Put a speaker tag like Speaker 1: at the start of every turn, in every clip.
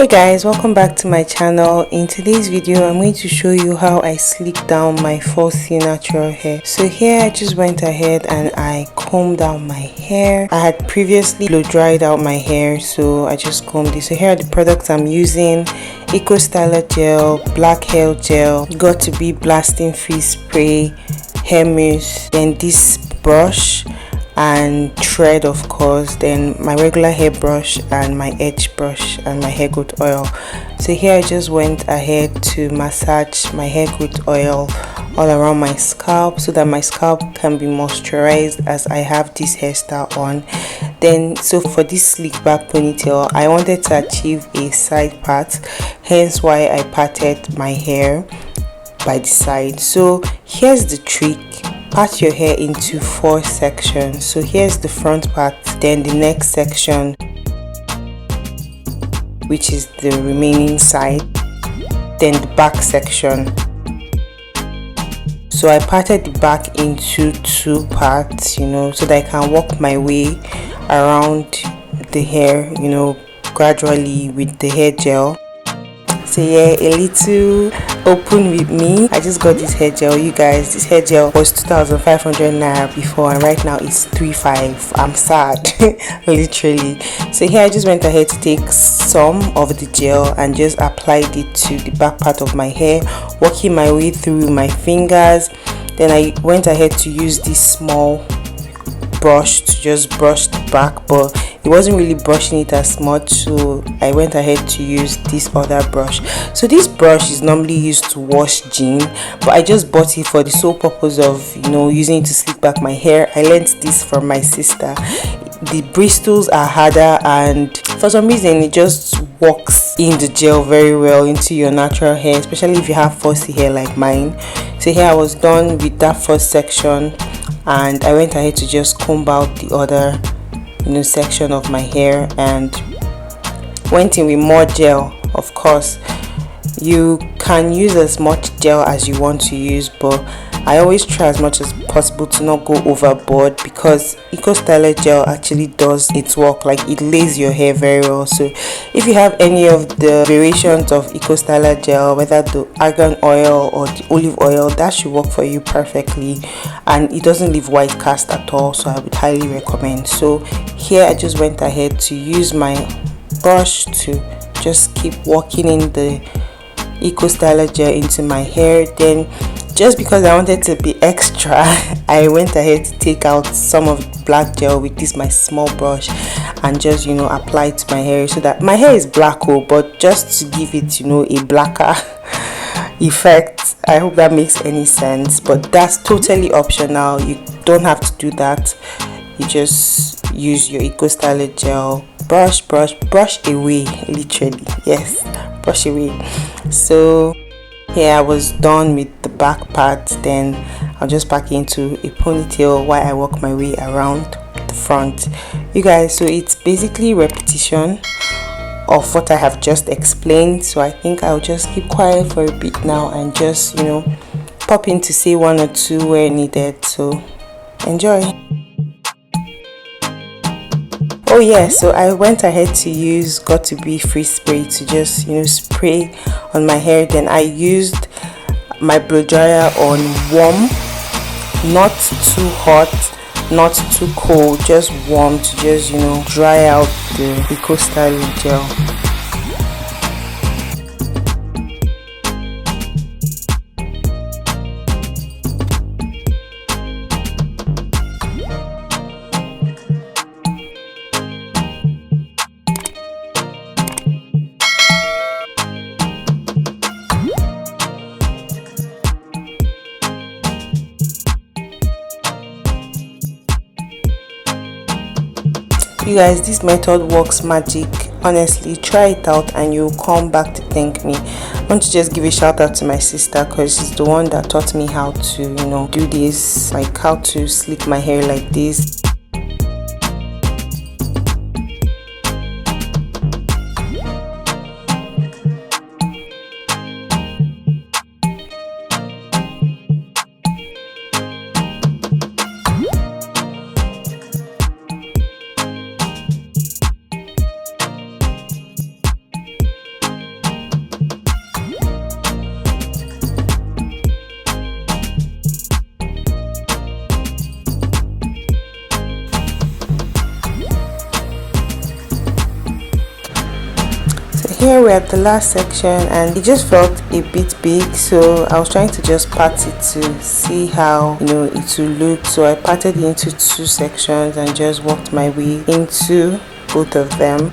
Speaker 1: Hey guys, welcome back to my channel. In today's video I'm going to show you how I slick down my 4C natural hair. So here I just went ahead and I combed out my hair. I had previously blow dried out my hair, so I just combed it. So here are the products I'm using: Eco Styler gel, black hair gel, got to be blasting free spray, hair mousse, then this brush and thread, of course, then my regular hair brush and my edge brush and my hair growth oil. So here I just went ahead to massage my hair growth oil all around my scalp so that my scalp can be moisturized as I have this hairstyle on. Then so for this slick back ponytail, I wanted to achieve a side part, hence why I parted my hair by the side. So here's the trick: part your hair into 4 sections. So here's the front part, then the next section, which is the remaining side, then the back section. So I parted the back into 2 parts, so that I can work my way around the hair, gradually with the hair gel. So yeah, a little open with me. I just got this hair gel, you guys. This hair gel was 2,500 naira before, and right now it's 3,500. I'm sad literally. So here I just went ahead to take some of the gel and just applied it to the back part of my hair, working my way through my fingers. Then I went ahead to use this small brush to just brush the back, but it wasn't really brushing it as much, so I went ahead to use this other brush. So this brush is normally used to wash jean, but I just bought it for the sole purpose of using it to slick back my hair. I learned this from my sister. The bristles are harder, and for some reason it just works in the gel very well into your natural hair, especially if you have 4C hair like mine. So here I was done with that first section, and I went ahead to just comb out the other section of my hair and went in with more gel. Of course, you can use as much gel as you want to use, but I always try as much as possible to not go overboard, because Eco Styler gel actually does its work. Like, it lays your hair very well. So if you have any of the variations of Eco Styler gel, whether the argan oil or the olive oil, that should work for you perfectly, and it doesn't leave white cast at all, so I would highly recommend. So here I just went ahead to use my brush to just keep working in the Eco Styler gel into my hair. Then, just because I wanted to be extra, I went ahead to take out some of the black gel with this my small brush and just apply it to my hair, so that my hair is black, but just to give it a blacker effect. I hope that makes any sense, but that's totally optional. You don't have to do that. You just use your Eco Styler gel, brush away, literally. Yes, brush away. So here I was done with the back part. Then I'll just pack into a ponytail while I work my way around the front, you guys. So it's basically repetition of what I have just explained, so I think I'll just keep quiet for a bit now and just pop in to say 1 or 2 where needed. So enjoy. Oh yeah, so I went ahead to use got to be free spray to just spray on my hair. Then I used my blow dryer on warm, not too hot, not too cold, just warm, to just dry out the Eco Styler gel. You guys, this method works magic. Honestly, try it out and you'll come back to thank me. I want to just give a shout out to my sister, because she's the one that taught me how to do this, like how to slick my hair like this. here we're at the last section, and it just felt a bit big, so I was trying to just part it to see how, you know, it will look. So I parted it into 2 sections and just worked my way into both of them.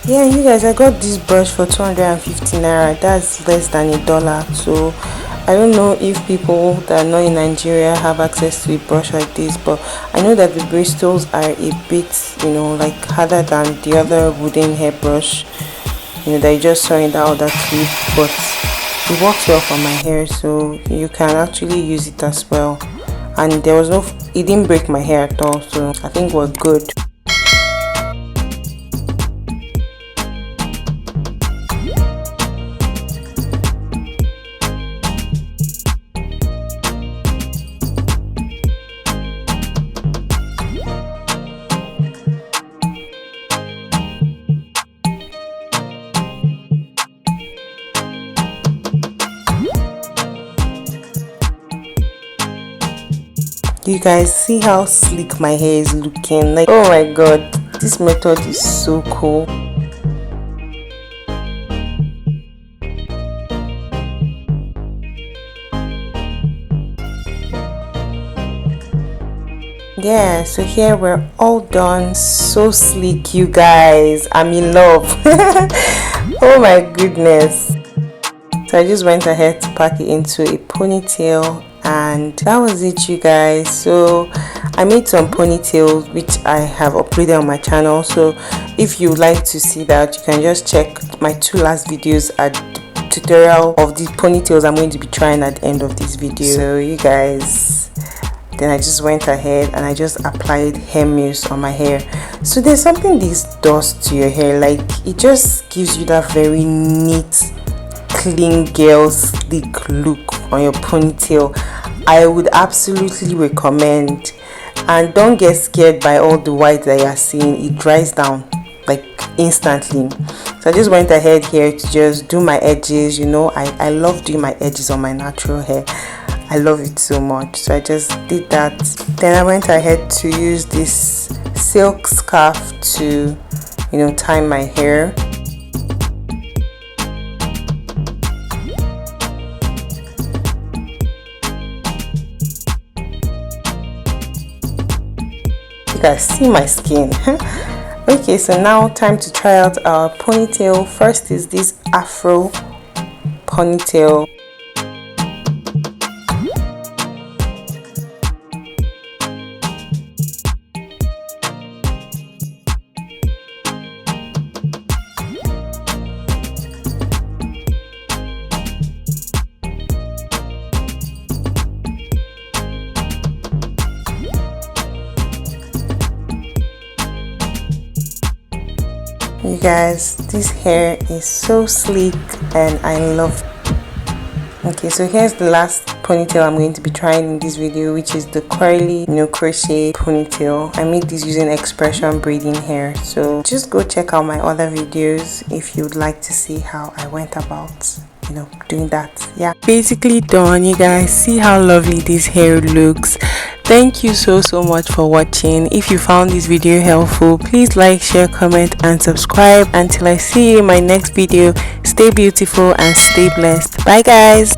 Speaker 1: Yeah, you guys, I got this brush for 250 naira. That's less than $1. So I don't know if people that are not in Nigeria have access to a brush like this, but I know that the bristles are a bit, you know, like harder than the other wooden hairbrush, you know, that you just saw in that other clip. But it works well for my hair, so you can actually use it as well. And there was no, it didn't break my hair at all, so I think we're good. You guys see how sleek my hair is looking? Like, oh my god, this method is so cool. Yeah, so here we're all done. So sleek, you guys. I'm in love. Oh my goodness. So I just went ahead to pack it into a ponytail, and that was it, you guys. So I made some ponytails which I have uploaded on my channel, so if you would like to see that, you can just check my 2 last videos at tutorial of the ponytails I'm going to be trying at the end of this video. So you guys, then I just went ahead and I just applied hair mousse on my hair. So there's something this does to your hair, like it just gives you that very neat, clean girl sleek look on your ponytail. I would absolutely recommend, and don't get scared by all the white that you are seeing. It dries down like instantly. So I just went ahead here to just do my edges. You know, I love doing my edges on my natural hair. I love it so much, so I just did that. Then I went ahead to use this silk scarf to, you know, tie my hair. You guys see my skin. Okay, so now time to try out our ponytail. First is this afro ponytail. You guys, this hair is so sleek and I love it. Okay, so here's the last ponytail I'm going to be trying in this video, which is the curly, you know, crochet ponytail. I made this using expression braiding hair, so just go check out my other videos if you'd like to see how I went about, you know, doing that. Yeah, basically done. You guys see how lovely this hair looks. Thank you so much for watching. If you found this video helpful, please like, share, comment and subscribe. Until I see you in my next video, stay beautiful and stay blessed. Bye guys.